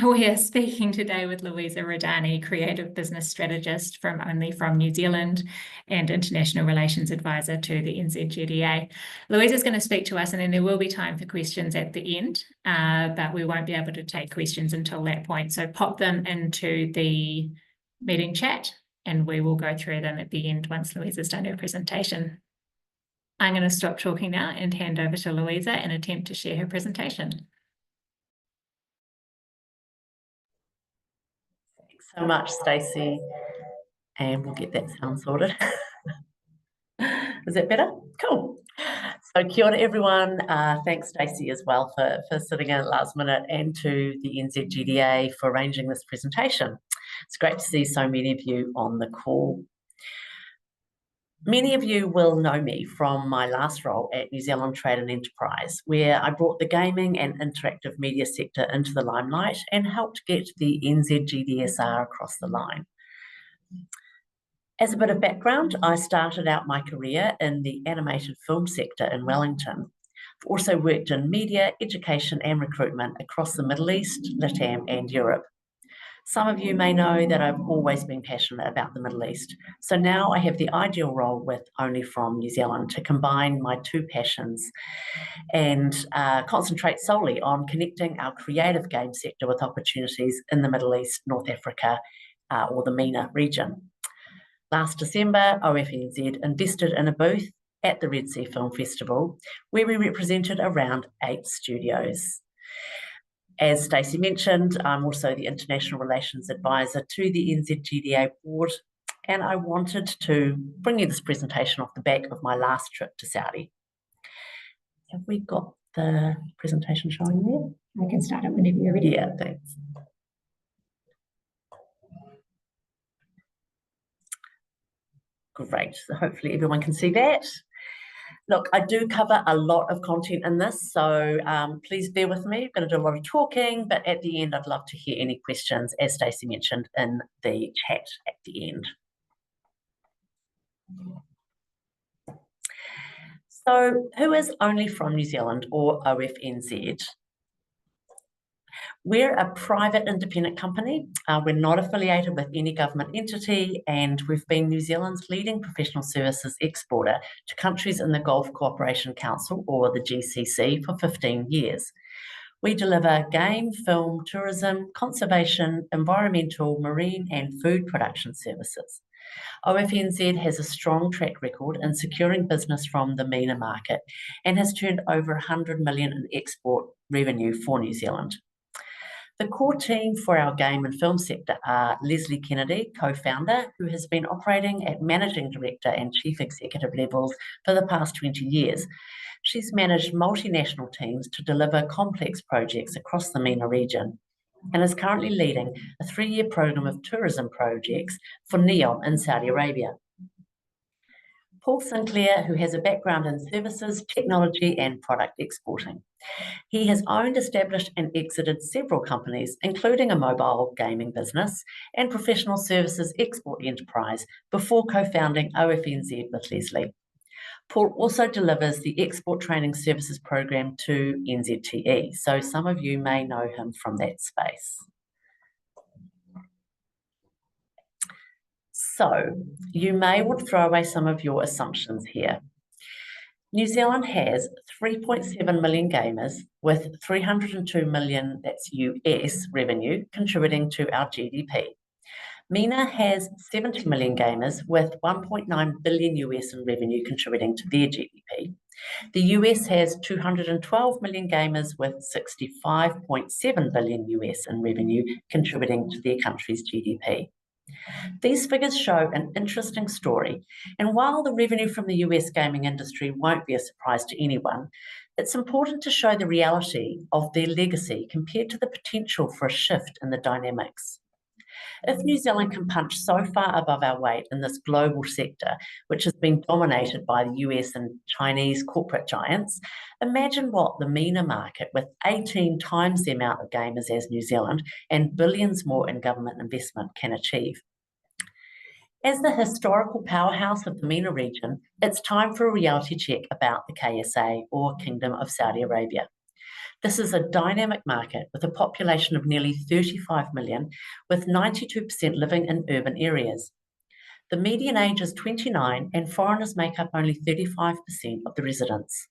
We are speaking today with Louisa Rodani, Creative Business Strategist from New Zealand and International Relations Advisor to the NZGDA. Louisa is going to speak to us, and then there will be time for questions at the end, but we won't be able to take questions until that point. So pop them into the meeting chat and we will go through them at the end once Louisa's done her presentation. I'm going to stop talking now and hand over to Louisa and attempt to share her presentation. Thanks so much, Stacey, and we'll get that sound sorted. Is that better? Cool. So kia ora everyone. Thanks Stacey as well for sitting in at last minute, and to the NZGDA for arranging this presentation. It's great to see so many of you on the call. Many of you will know me from my last role at New Zealand Trade and Enterprise, where I brought the gaming and interactive media sector into the limelight and helped get the NZGDSR across the line. As a bit of background, I started out my career in the animated film sector in Wellington. I've also worked in media, education and recruitment across the Middle East, LATAM and Europe. Some of you may know that I've always been passionate about the Middle East. So now I have the ideal role with Only From New Zealand to combine my two passions and concentrate solely on connecting our creative game sector with opportunities in the Middle East, North Africa, or the MENA region. Last December, OFNZ invested in a booth at the Red Sea Film Festival, where we represented around 8 studios. As Stacey mentioned, I'm also the International Relations Advisor to the NZGDA board, and I wanted to bring you this presentation off the back of my last trip to Saudi. Have we got the presentation showing there? I can start it whenever you're ready. Yeah, thanks. Great, so hopefully everyone can see that. Look, I do cover a lot of content in this, so please bear with me. I'm going to do a lot of talking, but at the end, I'd love to hear any questions, as Stacey mentioned, in the chat at the end. So, who is Only From New Zealand, or OFNZ? We're a private independent company. We're not affiliated with any government entity, and we've been New Zealand's leading professional services exporter to countries in the Gulf Cooperation Council, or the GCC, for 15 years. We deliver game, film, tourism, conservation, environmental, marine and food production services. OFNZ has a strong track record in securing business from the MENA market and has turned over 100 million in export revenue for New Zealand. The core team for our game and film sector are Leslie Kennedy, co-founder, who has been operating at managing director and chief executive levels for the past 20 years. She's managed multinational teams to deliver complex projects across the MENA region and is currently leading a 3-year program of tourism projects for NEOM in Saudi Arabia. Paul Sinclair, who has a background in services, technology and product exporting. He has owned, established and exited several companies, including a mobile gaming business and professional services export enterprise, before co-founding OFNZ with Leslie. Paul also delivers the export training services program to NZTE, so some of you may know him from that space. So, you may want to throw away some of your assumptions here. New Zealand has 3.7 million gamers with 302 million, that's US, revenue contributing to our GDP. MENA has 70 million gamers with 1.9 billion US in revenue contributing to their GDP. The US has 212 million gamers with 65.7 billion US in revenue contributing to their country's GDP. These figures show an interesting story, and while the revenue from the US gaming industry won't be a surprise to anyone, it's important to show the reality of their legacy compared to the potential for a shift in the dynamics. If New Zealand can punch so far above our weight in this global sector, which has been dominated by the US and Chinese corporate giants, imagine what the MENA market, with 18 times the amount of gamers as New Zealand and billions more in government investment, can achieve. As the historical powerhouse of the MENA region, it's time for a reality check about the KSA, or Kingdom of Saudi Arabia. This is a dynamic market with a population of nearly 35 million, with 92% living in urban areas. The median age is 29 and foreigners make up only 35% of the residents.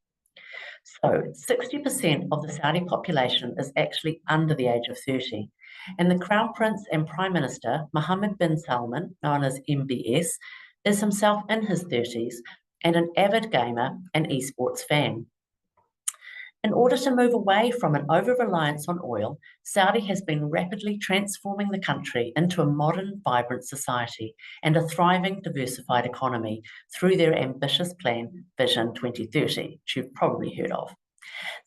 So 60% of the Saudi population is actually under the age of 30. And the Crown Prince and Prime Minister, Mohammed bin Salman, known as MBS, is himself in his 30s and an avid gamer and esports fan. In order to move away from an over-reliance on oil, Saudi has been rapidly transforming the country into a modern, vibrant society and a thriving, diversified economy through their ambitious plan, Vision 2030, which you've probably heard of.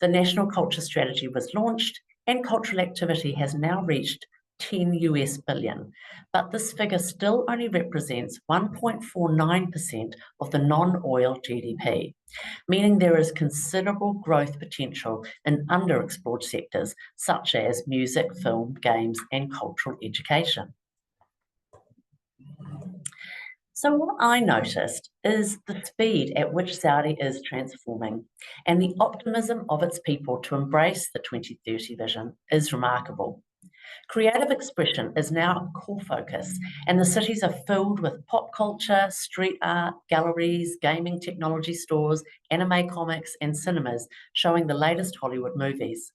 The National Culture Strategy was launched, and cultural activity has now reached $10 billion, but this figure still only represents 1.49% of the non-oil GDP, meaning there is considerable growth potential in underexplored sectors such as music, film, games, and cultural education. So what I noticed is the speed at which Saudi is transforming, and the optimism of its people to embrace the 2030 vision is remarkable. Creative expression is now a core focus, and the cities are filled with pop culture, street art, galleries, gaming technology stores, anime comics, and cinemas showing the latest Hollywood movies.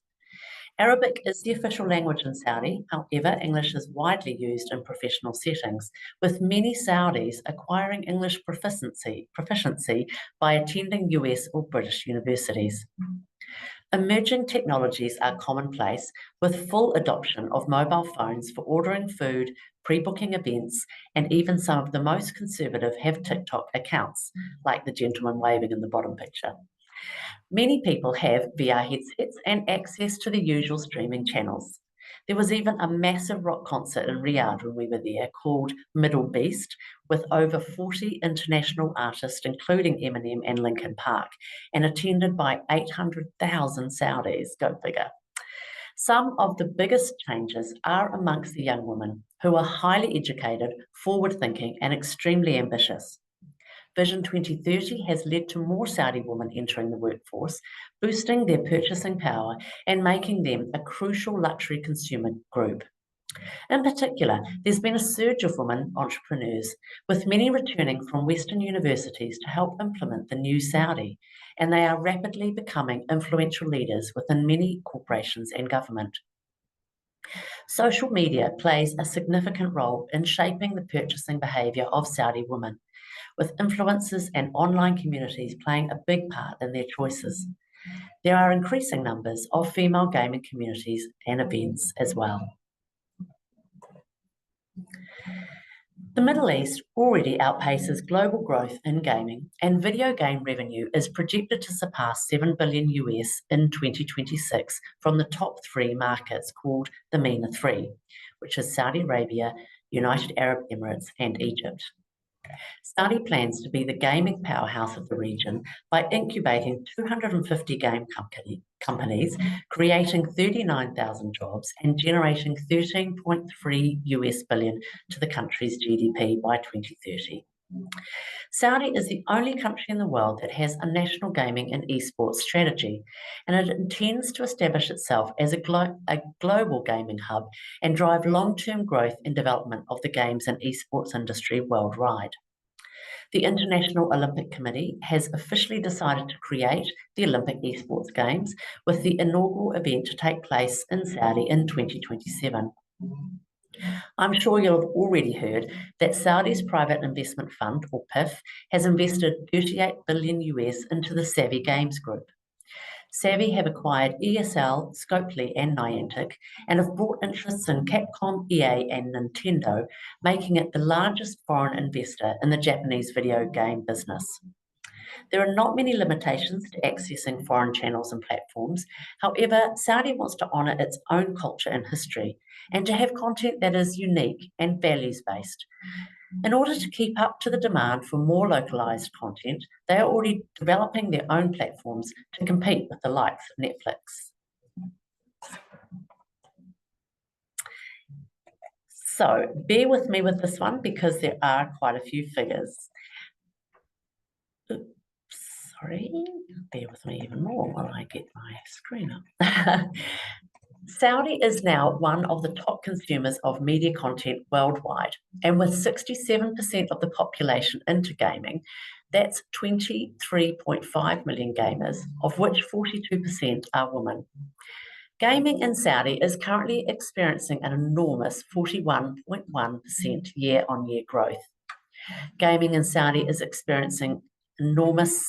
Arabic is the official language in Saudi, however, English is widely used in professional settings, with many Saudis acquiring English proficiency by attending US or British universities. Emerging technologies are commonplace, with full adoption of mobile phones for ordering food, pre-booking events, and even some of the most conservative have TikTok accounts, like the gentleman waving in the bottom picture. Many people have VR headsets and access to the usual streaming channels. There was even a massive rock concert in Riyadh when we were there called Middle Beast, with over 40 international artists, including Eminem and Linkin Park, and attended by 800,000 Saudis, go figure. Some of the biggest changes are amongst the young women, who are highly educated, forward-thinking, and extremely ambitious. Vision 2030 has led to more Saudi women entering the workforce, boosting their purchasing power and making them a crucial luxury consumer group. In particular, there's been a surge of women entrepreneurs, with many returning from Western universities to help implement the new Saudi, and they are rapidly becoming influential leaders within many corporations and government. Social media plays a significant role in shaping the purchasing behaviour of Saudi women, with influencers and online communities playing a big part in their choices. There are increasing numbers of female gaming communities and events as well. The Middle East already outpaces global growth in gaming, and video game revenue is projected to surpass $7 billion in 2026 from the top three markets called the MENA 3, which is Saudi Arabia, United Arab Emirates, and Egypt. Saudi plans to be the gaming powerhouse of the region by incubating 250 game companies, creating 39,000 jobs, and generating $13.3 billion to the country's GDP by 2030. Saudi is the only country in the world that has a national gaming and esports strategy, and it intends to establish itself as a global gaming hub and drive long-term growth and development of the games and esports industry worldwide. The International Olympic Committee has officially decided to create the Olympic Esports Games, with the inaugural event to take place in Saudi in 2027. I'm sure you'll have already heard that Saudi's Private Investment Fund, or PIF, has invested $38 billion into the Savvy Games Group. Savvy have acquired ESL, Scopely, and Niantic, and have bought interests in Capcom, EA, and Nintendo, making it the largest foreign investor in the Japanese video game business. There are not many limitations to accessing foreign channels and platforms. However, Saudi wants to honour its own culture and history, and to have content that is unique and values-based. In order to keep up to the demand for more localised content, they are already developing their own platforms to compete with the likes of Netflix. So bear with me with this one because there are quite a few figures. Oops, sorry. bear with me even more while I get my screen up. Saudi is now one of the top consumers of media content worldwide, and with 67% of the population into gaming, that's 23.5 million gamers, of which 42% are women. Gaming in Saudi is currently experiencing an enormous 41.1% year-on-year growth. Gaming in Saudi is experiencing enormous,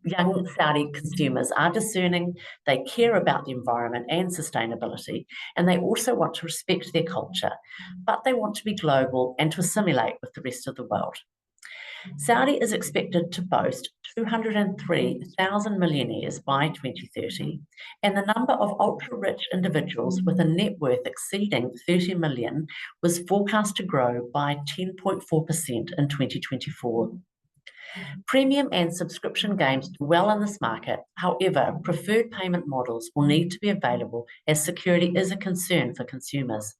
young Saudi consumers are discerning, they care about the environment and sustainability, and they also want to respect their culture, but they want to be global and to assimilate with the rest of the world. Saudi is expected to boast 203,000 millionaires by 2030, and the number of ultra-rich individuals with a net worth exceeding 30 million was forecast to grow by 10.4% in 2024. Premium and subscription games do well in this market. However, preferred payment models will need to be available as security is a concern for consumers.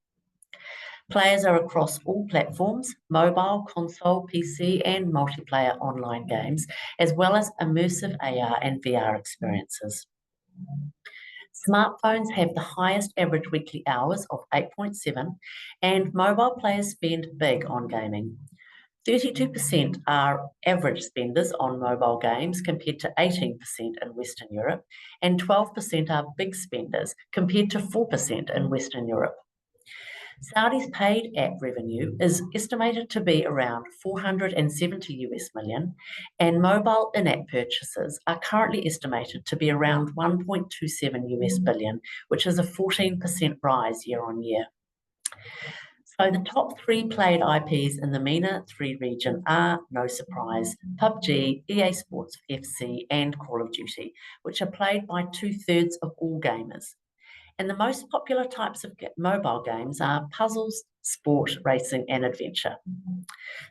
Players are across all platforms, mobile, console, PC, and multiplayer online games, as well as immersive AR and VR experiences. Smartphones have the highest average weekly hours of 8.7, and mobile players spend big on gaming. 32% are average spenders on mobile games compared to 18% in Western Europe, and 12% are big spenders compared to 4% in Western Europe. Saudi's paid app revenue is estimated to be around $470 million, and mobile in-app purchases are currently estimated to be around $1.27 billion, which is a 14% rise year on year. So the top 3 played IPs in the MENA 3 region are, no surprise, PUBG, EA Sports FC, and Call of Duty, which are played by 2/3 of all gamers. And the most popular types of mobile games are puzzles, sport, racing, and adventure.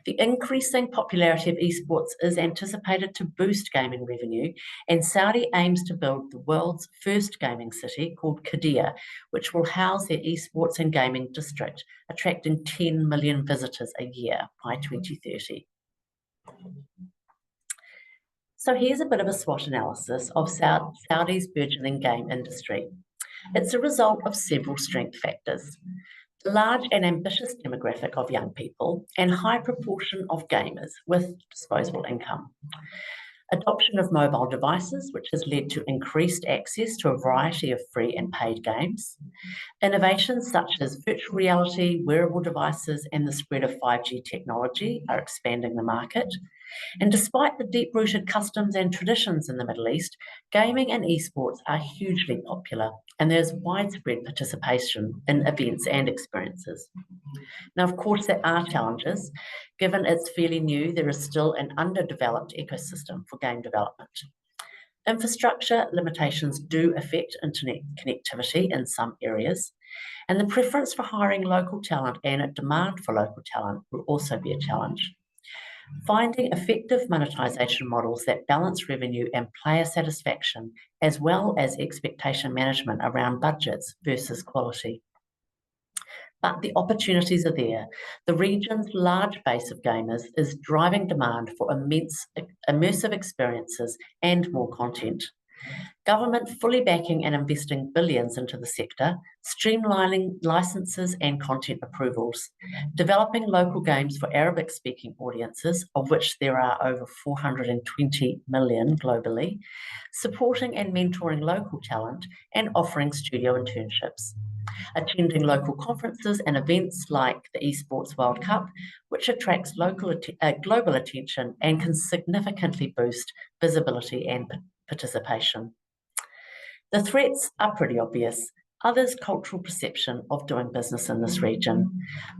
The increasing popularity of esports is anticipated to boost gaming revenue, and Saudi aims to build the world's first gaming city called Qiddiya, which will house their esports and gaming district, attracting 10 million visitors a year by 2030. So here's a bit of a SWOT analysis of Saudi's burgeoning game industry. It's a result of several strength factors: the large and ambitious demographic of young people and high proportion of gamers with disposable income. Adoption of mobile devices, which has led to increased access to a variety of free and paid games. Innovations such as virtual reality, wearable devices, and the spread of 5G technology are expanding the market. And despite the deep-rooted customs and traditions in the Middle East, gaming and esports are hugely popular, and there's widespread participation in events and experiences. Now, of course, there are challenges. Given it's fairly new, there is still an underdeveloped ecosystem for game development. Infrastructure limitations do affect internet connectivity in some areas, and the preference for hiring local talent and a demand for local talent will also be a challenge. Finding effective monetization models that balance revenue and player satisfaction, as well as expectation management around budgets versus quality. But the opportunities are there. The region's large base of gamers is driving demand for immersive experiences and more content. Government fully backing and investing billions into the sector, streamlining licenses and content approvals, developing local games for Arabic-speaking audiences, of which there are over 420 million globally, supporting and mentoring local talent, and offering studio internships. Attending local conferences and events like the Esports World Cup, which attracts global attention and can significantly boost visibility and participation. The threats are pretty obvious. Others' cultural perception of doing business in this region.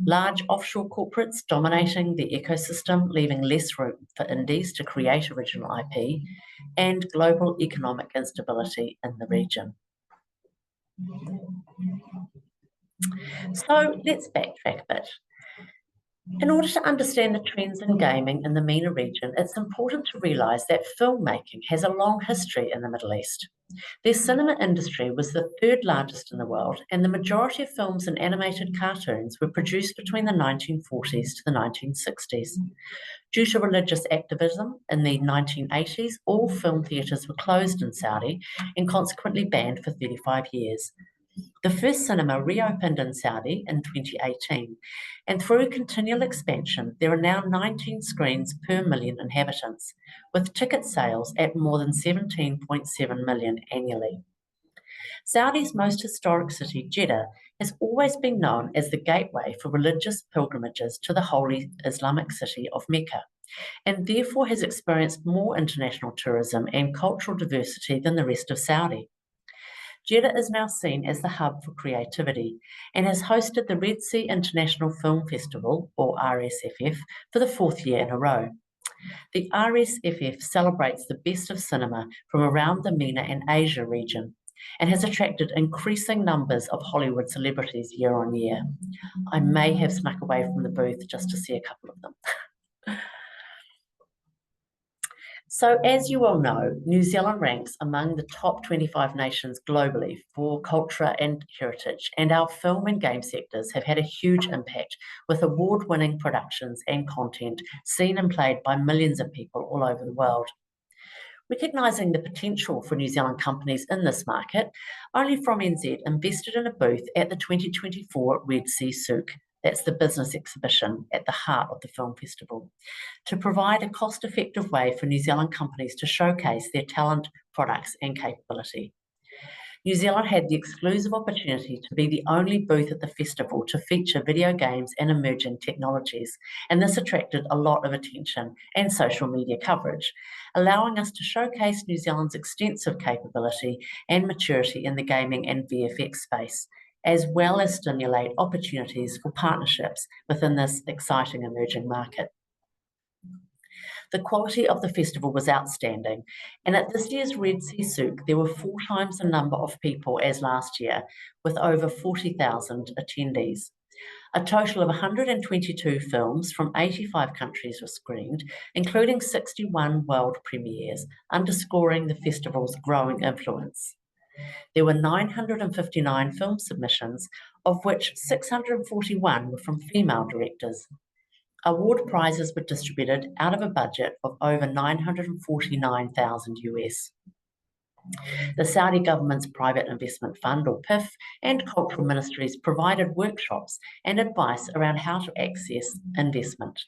Large offshore corporates dominating the ecosystem, leaving less room for indies to create original IP, and global economic instability in the region. So let's backtrack a bit. In order to understand the trends in gaming in the MENA region, it's important to realise that filmmaking has a long history in the Middle East. Their cinema industry was the third largest in the world, and the majority of films and animated cartoons were produced between the 1940s to the 1960s. Due to religious activism in the 1980s, all film theatres were closed in Saudi and consequently banned for 35 years. The first cinema reopened in Saudi in 2018, and through continual expansion, there are now 19 screens per million inhabitants, with ticket sales at more than 17.7 million annually. Saudi's most historic city, Jeddah, has always been known as the gateway for religious pilgrimages to the holy Islamic city of Mecca, and therefore has experienced more international tourism and cultural diversity than the rest of Saudi. Jeddah is now seen as the hub for creativity and has hosted the Red Sea International Film Festival, or RSFF, for the fourth year in a row. The RSFF celebrates the best of cinema from around the MENA and Asia region and has attracted increasing numbers of Hollywood celebrities year on year. I may have snuck away from the booth just to see a couple of them. So, as you all know, New Zealand ranks among the top 25 nations globally for culture and heritage, and our film and game sectors have had a huge impact with award-winning productions and content seen and played by millions of people all over the world. Recognising the potential for New Zealand companies in this market, Only From NZ invested in a booth at the 2024 Red Sea Souk. That's the business exhibition at the heart of the film festival, to provide a cost-effective way for New Zealand companies to showcase their talent, products and capability. New Zealand had the exclusive opportunity to be the only booth at the festival to feature video games and emerging technologies, and this attracted a lot of attention and social media coverage, allowing us to showcase New Zealand's extensive capability and maturity in the gaming and VFX space, as well as stimulate opportunities for partnerships within this exciting emerging market. The quality of the festival was outstanding, and at this year's Red Sea Souk, there were 4 times the number of people as last year, with over 40,000 attendees. A total of 122 films from 85 countries were screened, including 61 world premieres, underscoring the festival's growing influence. There were 959 film submissions, of which 641 were from female directors. Award prizes were distributed out of a budget of over $949,000 US. The Saudi government's private investment fund, or PIF, and cultural ministries provided workshops and advice around how to access investment.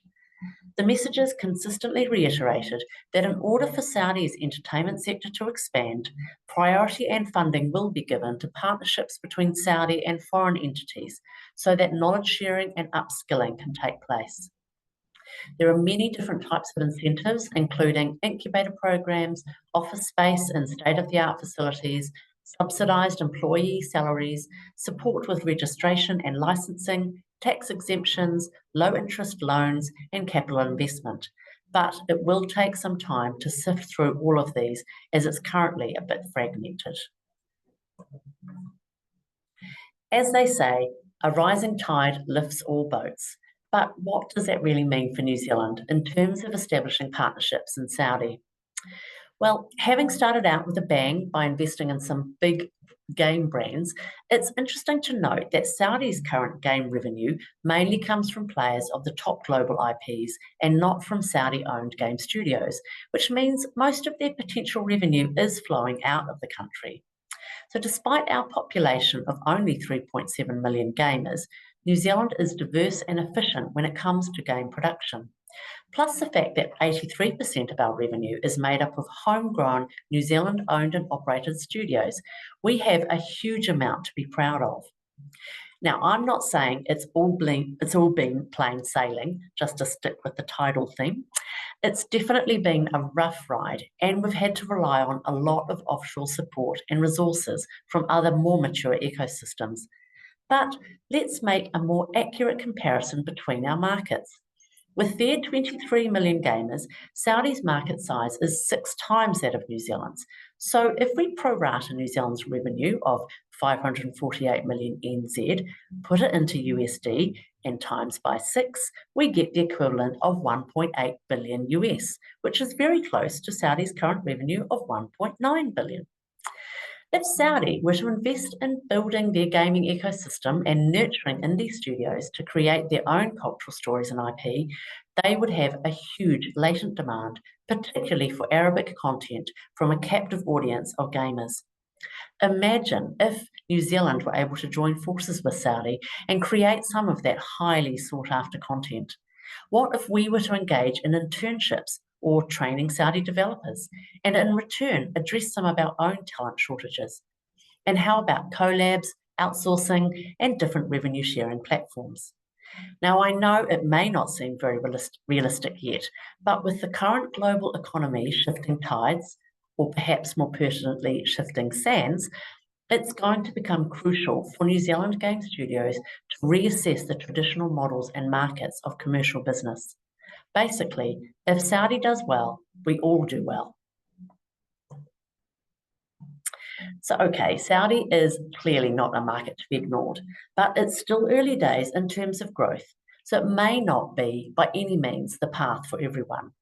The messages consistently reiterated that in order for Saudi's entertainment sector to expand, priority and funding will be given to partnerships between Saudi and foreign entities so that knowledge sharing and upskilling can take place. There are many different types of incentives, including incubator programs, office space and state-of-the-art facilities, subsidised employee salaries, support with registration and licensing, tax exemptions, low-interest loans, and capital investment. But it will take some time to sift through all of these, as it's currently a bit fragmented. As they say, a rising tide lifts all boats. But what does that really mean for New Zealand in terms of establishing partnerships in Saudi? Well, having started out with a bang by investing in some big game brands, it's interesting to note that Saudi's current game revenue mainly comes from players of the top global IPs and not from Saudi-owned game studios, which means most of their potential revenue is flowing out of the country. So despite our population of only 3.7 million gamers, New Zealand is diverse and efficient when it comes to game production. Plus the fact that 83% of our revenue is made up of homegrown New Zealand-owned and operated studios, we have a huge amount to be proud of. Now, I'm not saying it's all been plain sailing, just to stick with the title theme. It's definitely been a rough ride, and we've had to rely on a lot of offshore support and resources from other more mature ecosystems. But let's make a more accurate comparison between our markets. With their 23 million gamers, Saudi's market size is 6 times that of New Zealand's. So if we prorata New Zealand's revenue of 548 million NZ, put it into USD and times by 6, we get the equivalent of 1.8 billion US, which is very close to Saudi's current revenue of 1.9 billion. If Saudi were to invest in building their gaming ecosystem and nurturing indie studios to create their own cultural stories and IP, they would have a huge latent demand, particularly for Arabic content from a captive audience of gamers. Imagine if New Zealand were able to join forces with Saudi and create some of that highly sought after content. What if we were to engage in internships or training Saudi developers and in return address some of our own talent shortages? And how about collabs, outsourcing, and different revenue sharing platforms? Now, I know it may not seem very realistic yet, but with the current global economy shifting tides, or perhaps more pertinently, shifting sands, it's going to become crucial for New Zealand game studios to reassess the traditional models and markets of commercial business. Basically, if Saudi does well, we all do well. So, okay, Saudi is clearly not a market to be ignored, but it's still early days in terms of growth, so it may not be by any means the path for everyone.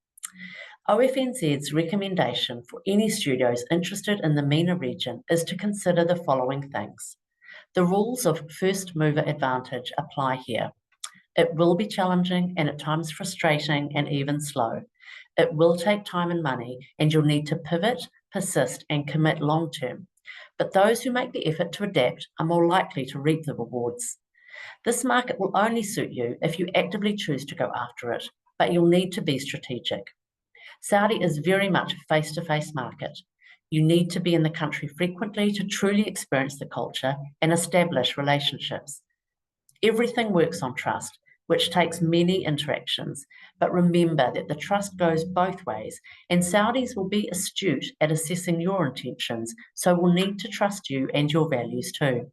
OFNZ's recommendation for any studios interested in the MENA region is to consider the following things. The rules of first mover advantage apply here. It will be challenging and at times frustrating and even slow. It will take time and money, and you'll need to pivot, persist, and commit long term. But those who make the effort to adapt are more likely to reap the rewards. This market will only suit you if you actively choose to go after it, but you'll need to be strategic. Saudi is very much a face-to-face market. You need to be in the country frequently to truly experience the culture and establish relationships. Everything works on trust, which takes many interactions, but remember that the trust goes both ways, and Saudis will be astute at assessing your intentions, so will need to trust you and your values too.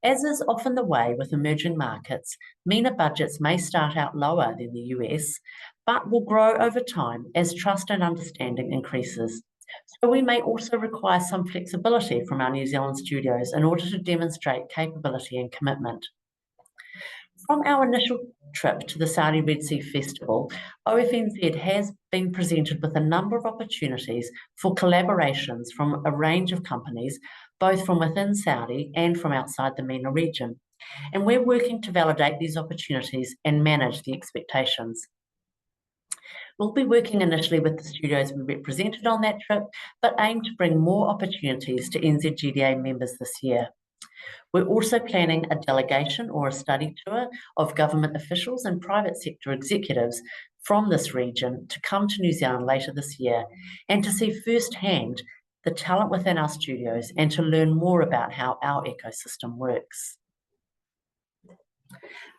As is often the way with emerging markets, MENA budgets may start out lower than the US, but will grow over time as trust and understanding increases. So we may also require some flexibility from our New Zealand studios in order to demonstrate capability and commitment. From our initial trip to the Saudi Red Sea Festival, OFNZ has been presented with a number of opportunities for collaborations from a range of companies, both from within Saudi and from outside the MENA region. And we're working to validate these opportunities and manage the expectations. We'll be working initially with the studios we represented on that trip, but aim to bring more opportunities to NZGDA members this year. We're also planning a delegation or a study tour of government officials and private sector executives from this region to come to New Zealand later this year and to see firsthand the talent within our studios and to learn more about how our ecosystem works.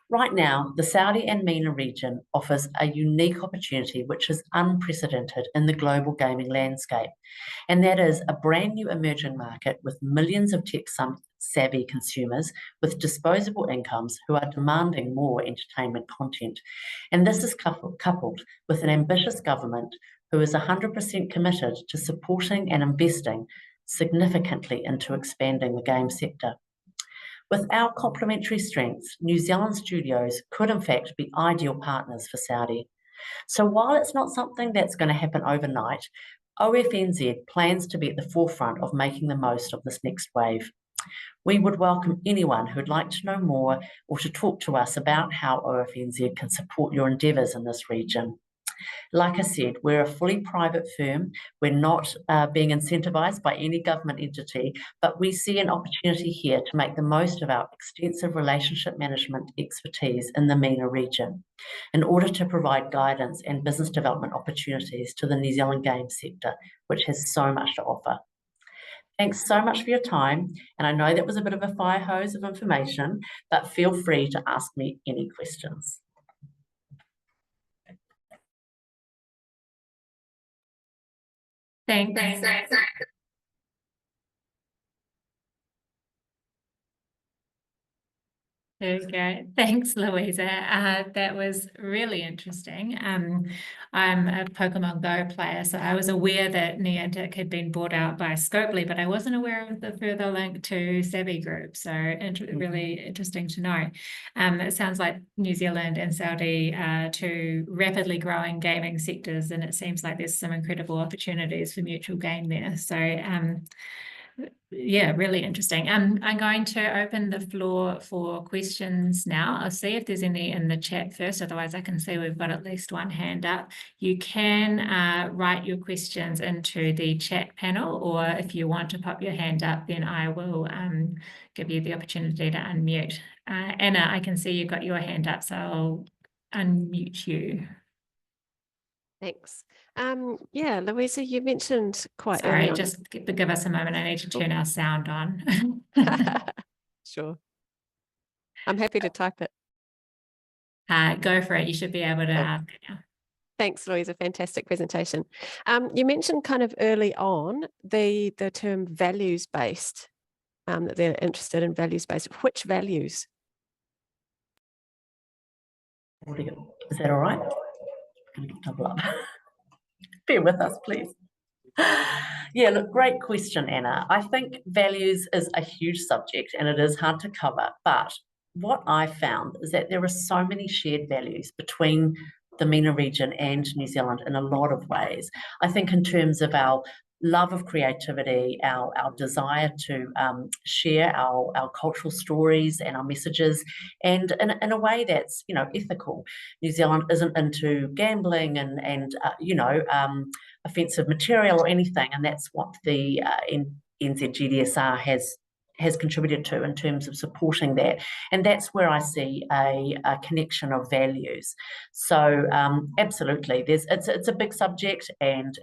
Right now, the Saudi and MENA region offers a unique opportunity which is unprecedented in the global gaming landscape, and that is a brand new emerging market with millions of tech-savvy consumers with disposable incomes who are demanding more entertainment content. And this is coupled with an ambitious government who is 100% committed to supporting and investing significantly into expanding the game sector. With our complementary strengths, New Zealand studios could in fact be ideal partners for Saudi. So while it's not something that's going to happen overnight, OFNZ plans to be at the forefront of making the most of this next wave. We would welcome anyone who'd like to know more or to talk to us about how OFNZ can support your endeavours in this region. Like I said, we're a fully private firm. We're not being incentivised by any government entity, but we see an opportunity here to make the most of our extensive relationship management expertise in the MENA region in order to provide guidance and business development opportunities to the New Zealand game sector, which has so much to offer. Thanks so much for your time, and I know that was a bit of a fire hose of information, but feel free to ask me any questions. Thanks. Okay, thanks, Louisa. That was really interesting. I'm a Pokemon Go player, so I was aware that Niantic had been bought out by Scopely, but I wasn't aware of the further link to Savvy Group. So really interesting to know. It sounds like New Zealand and Saudi are two rapidly growing gaming sectors, and it seems like there's some incredible opportunities for mutual gain there. So Yeah, really interesting. I'm going to open the floor for questions now. I'll see if there's any in the chat first, otherwise I can see we've got at least one hand up. You can write your questions into the chat panel, or if you want to pop your hand up, then I will give you the opportunity to unmute. Anna, I can see you've got your hand up, so I'll unmute you. Thanks. Yeah, Louisa, you mentioned quite early Sorry, on. just give us a moment. I need to turn our sound on. Sure. I'm happy to type it. Go for it. You should be able to ask it now. Thanks, Louisa. Fantastic presentation. You mentioned kind of early on the term values-based, that they're interested in values-based. Which values? Is that all right? I'm going to double up. Bear with us, please. Yeah, look, great question, Anna. I think values is a huge subject and it is hard to cover, but what I found is that there are so many shared values between the MENA region and New Zealand in a lot of ways. I think in terms of our love of creativity, our desire to share our cultural stories and our messages, and in a way that's, you know, ethical. New Zealand isn't into gambling and offensive material or anything, and that's what the NZGDSR has contributed to in terms of supporting that. And that's where I see a connection of values. So absolutely, it's a big subject, and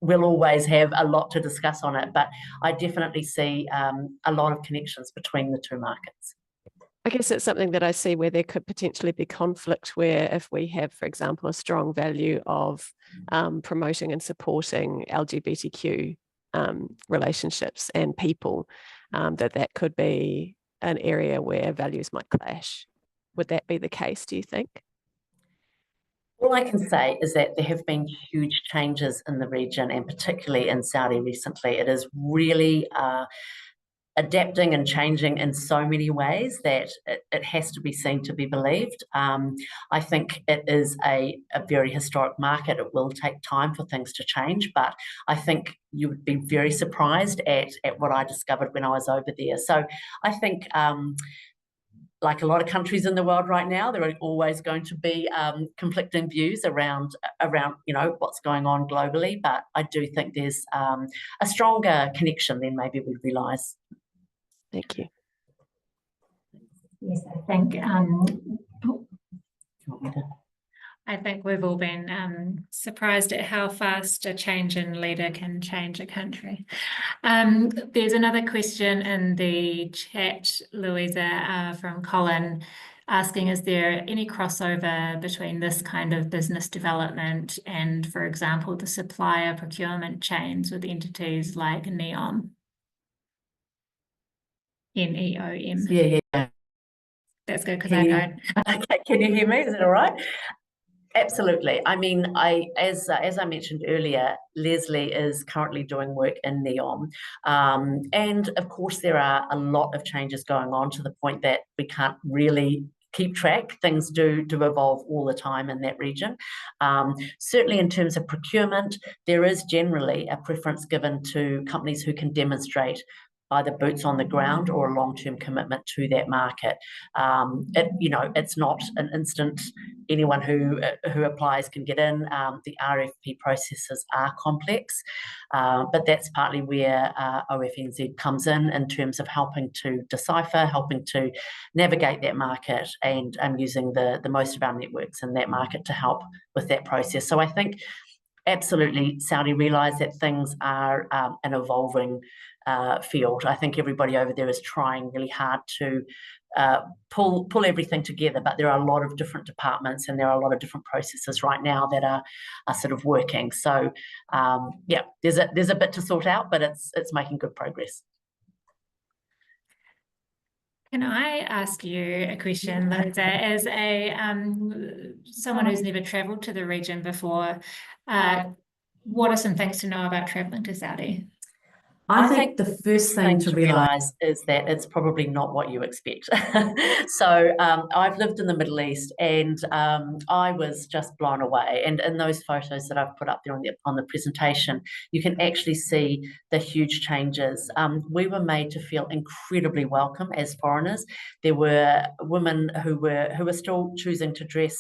we'll always have a lot to discuss on it, but I definitely see a lot of connections between the two markets. I guess it's something that I see where there could potentially be conflict, where if we have, for example, a strong value of promoting and supporting LGBTQ relationships and people, that could be an area where values might clash. Would that be the case, do you think? All I can say is that there have been huge changes in the region, and particularly in Saudi recently. It is really adapting and changing in so many ways that it has to be seen to be believed. I think it is a very historic market. It will take time for things to change, but I think you would be very surprised at what I discovered when I was over there. So I think like a lot of countries in the world right now, there are always going to be conflicting views around what's going on globally. But I do think there's a stronger connection than maybe we realise. Thank you. Yes, I think we've all been surprised at how fast a change in leader can change a country. There's another question in the chat, Louisa, from Colin, asking, is there any crossover between this kind of business development and, for example, the supplier procurement chains with entities like NEOM? NEOM. Yeah. That's good because I don't. Okay, can you hear me? Is it all right? Absolutely. I mean, as I mentioned earlier, Leslie is currently doing work in NEOM. And of course, there are a lot of changes going on to the point that we can't really keep track. Things do evolve all the time in that region. Certainly in terms of procurement, there is generally a preference given to companies who can demonstrate either boots on the ground or a long-term commitment to that market. It's not an instant anyone who applies can get in. The RFP processes are complex, but that's partly where OFNZ comes in terms of helping to decipher, helping to navigate that market, and using the most of our networks in that market to help with that process. So I think absolutely Saudi realise that things are an evolving field. I think everybody over there is trying really hard to pull everything together, but there are a lot of different departments and there are a lot of different processes right now that are sort of working. So yeah, there's a bit to sort out, but it's making good progress. Can I ask you a question, Louisa? As someone who's never travelled to the region before, what are some things to know about travelling to Saudi? I think the first thing to realise is that it's probably not what you expect. So I've lived in the Middle East, and I was just blown away. And in those photos that I've put up there on the presentation, you can actually see the huge changes. We were made to feel incredibly welcome as foreigners. There were women who were still choosing to dress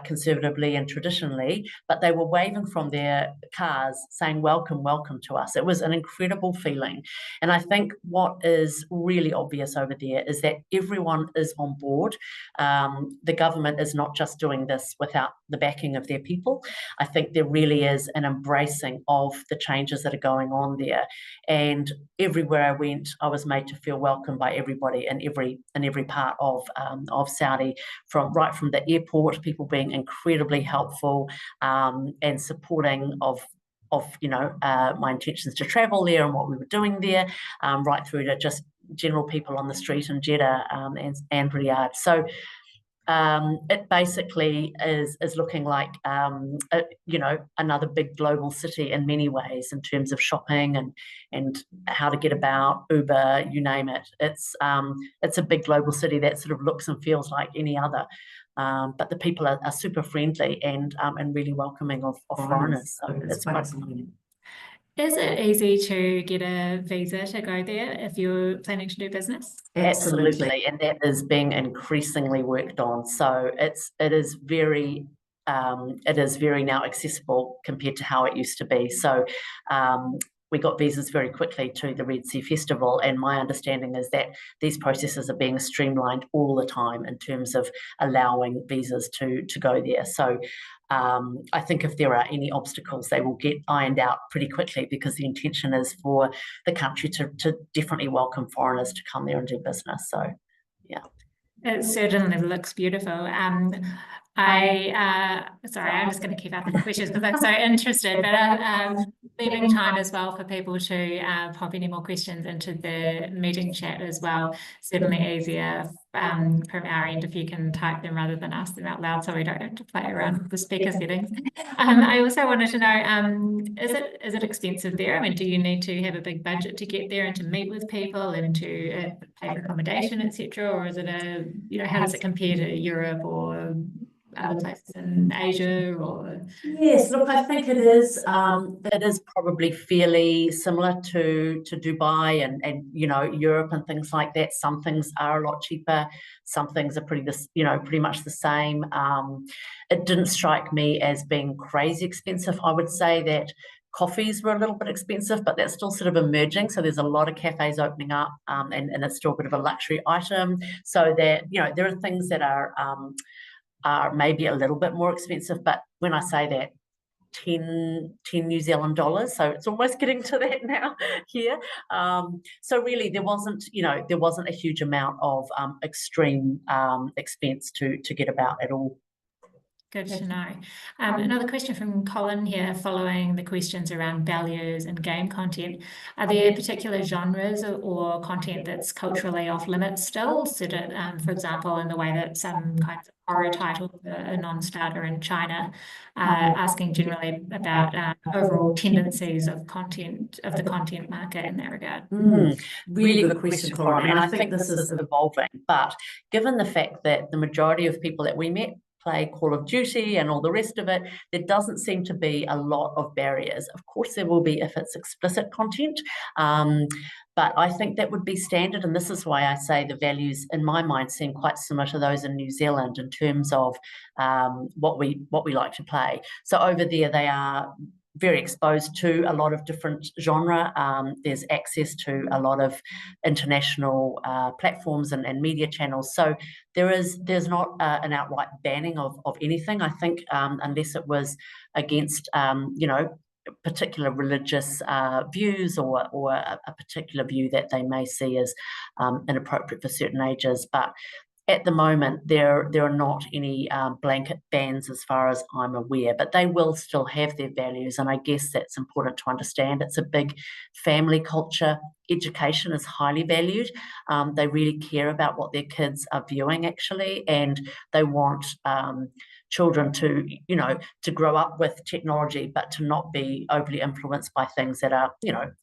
conservatively and traditionally, but they were waving from their cars saying, "Welcome, welcome" to us. It was an incredible feeling. And I think what is really obvious over there is that everyone is on board. The government is not just doing this without the backing of their people. I think there really is an embracing of the changes that are going on there. And everywhere I went, I was made to feel welcome by everybody in every part of Saudi, right from the airport, people being incredibly helpful and supporting of my intentions to travel there and what we were doing there, right through to just general people on the street in Jeddah and Riyadh. So it basically is looking like another big global city in many ways, in terms of shopping and how to get about, Uber, you name it. It's a big global city that sort of looks and feels like any other. But the people are super friendly and really welcoming of foreigners. So it's quite exciting. Is it easy to get a visa to go there if you're planning to do business? Absolutely, and that is being increasingly worked on. So it is very now accessible compared to how it used to be. So we got visas very quickly to the Red Sea Festival, and my understanding is that these processes are being streamlined all the time in terms of allowing visas to go there. So I think if there are any obstacles, they will get ironed out pretty quickly, because the intention is for the country to definitely welcome foreigners to come there and do business. So, yeah. It certainly looks beautiful. Sorry, I'm just going to keep up with the questions because I'm so interested, but leaving time as well for people to pop any more questions into the meeting chat as well. Certainly easier from our end if you can type them rather than ask them out loud, so we don't have to play around with the speaker settings. I also wanted to know, is it expensive there? I mean, do you need to have a big budget to get there and to meet with people and to pay for accommodation, etc., or is it how does it compare to Europe or other places in Asia? Or yes, look, I think it is. It is probably fairly similar to Dubai and Europe and things like that. Some things are a lot cheaper. Some things are pretty much the same. It didn't strike me as being crazy expensive. I would say that coffees were a little bit expensive, but that's still sort of emerging. So there's a lot of cafes opening up, and it's still a bit of a luxury item. So that there are things that are maybe a little bit more expensive, but when I say that, 10 New Zealand dollars, so it's almost getting to that now here. So really there wasn't a huge amount of extreme expense to get about at all. Good to know. Another question from Colin here, following the questions around values and game content. Are there particular genres or content that's culturally off limits still? So that, for example, in the way that some kinds of horror titles are a non-starter in China, asking generally about overall tendencies of the content market in that regard. Really good question, Colin. And I think this is evolving. But given the fact that the majority of people that we met play Call of Duty and all the rest of it, there doesn't seem to be a lot of barriers. Of course, there will be if it's explicit content, but I think that would be standard, and this is why I say the values in my mind seem quite similar to those in New Zealand in terms of what we like to play. So over there, they are very exposed to a lot of different genre. There's access to a lot of international platforms and media channels. So there's not an outright banning of anything. I think unless it was against particular religious views or a particular view that they may see as inappropriate for certain ages. But at the moment, there are not any blanket bans as far as I'm aware, but they will still have their values, and I guess that's important to understand. It's a big family culture. Education is highly valued. They really care about what their kids are viewing, actually, and they want children to, to grow up with technology, but to not be overly influenced by things that are,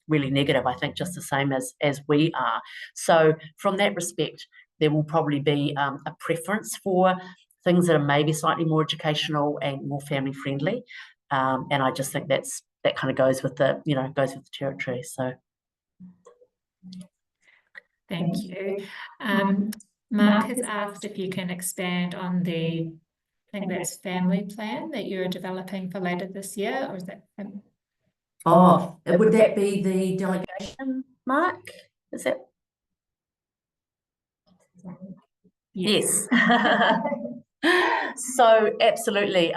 really negative, I think, just the same as we are. So from that respect, there will probably be a preference for things that are maybe slightly more educational and more family friendly. And I just think that kind of goes with the, goes with the territory. So. Thank you. Mark has asked if you can expand on the, I think that's family plan that you're developing for later this year, or is that? Would that be the delegation, Mark? Is that? Yes. So absolutely.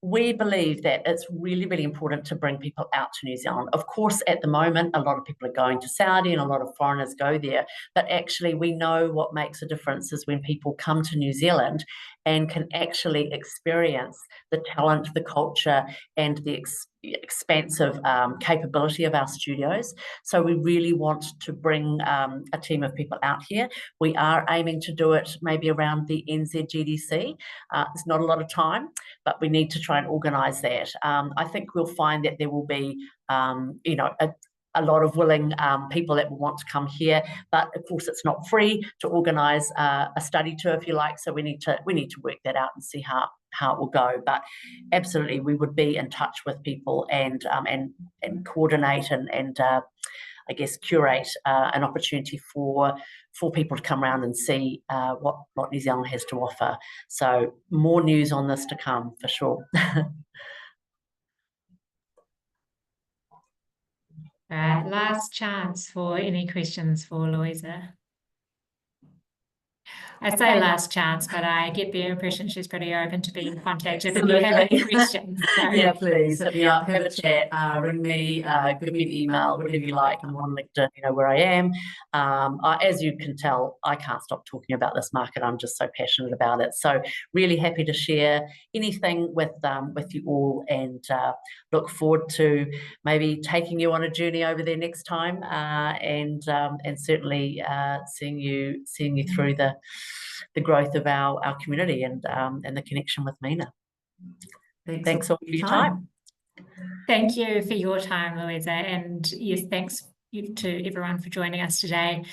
We believe that it's really, really important to bring people out to New Zealand. Of course, at the moment, a lot of people are going to Saudi and a lot of foreigners go there. But actually, we know what makes a difference is when people come to New Zealand and can actually experience the talent, the culture, and the expansive capability of our studios. So we really want to bring a team of people out here. We are aiming to do it maybe around the NZGDC. It's not a lot of time, but we need to try and organise that. I think we'll find that there will be, a lot of willing people that will want to come here, but of course it's not free to organise a study tour, if you like. So we need to work that out and see how it will go. But absolutely, we would be in touch with people and coordinate and I guess curate an opportunity for people to come around and see what New Zealand has to offer. So more news on this to come for sure. Right, last chance for any questions for Louisa. I say last chance, but I get the impression she's pretty open to being contacted if you have any questions. So. Yeah, please hit me up, have a chat, ring me, give me an email, whatever you like. I'm on LinkedIn, where I am. As you can tell, I can't stop talking about this market. I'm just so passionate about it. So really happy to share anything with you all, and look forward to maybe taking you on a journey over there next time, and certainly seeing you through the growth of our community and the connection with Mina. Thanks all for your time. Thank you for your time, Louisa, and yes, thanks to everyone for joining us today.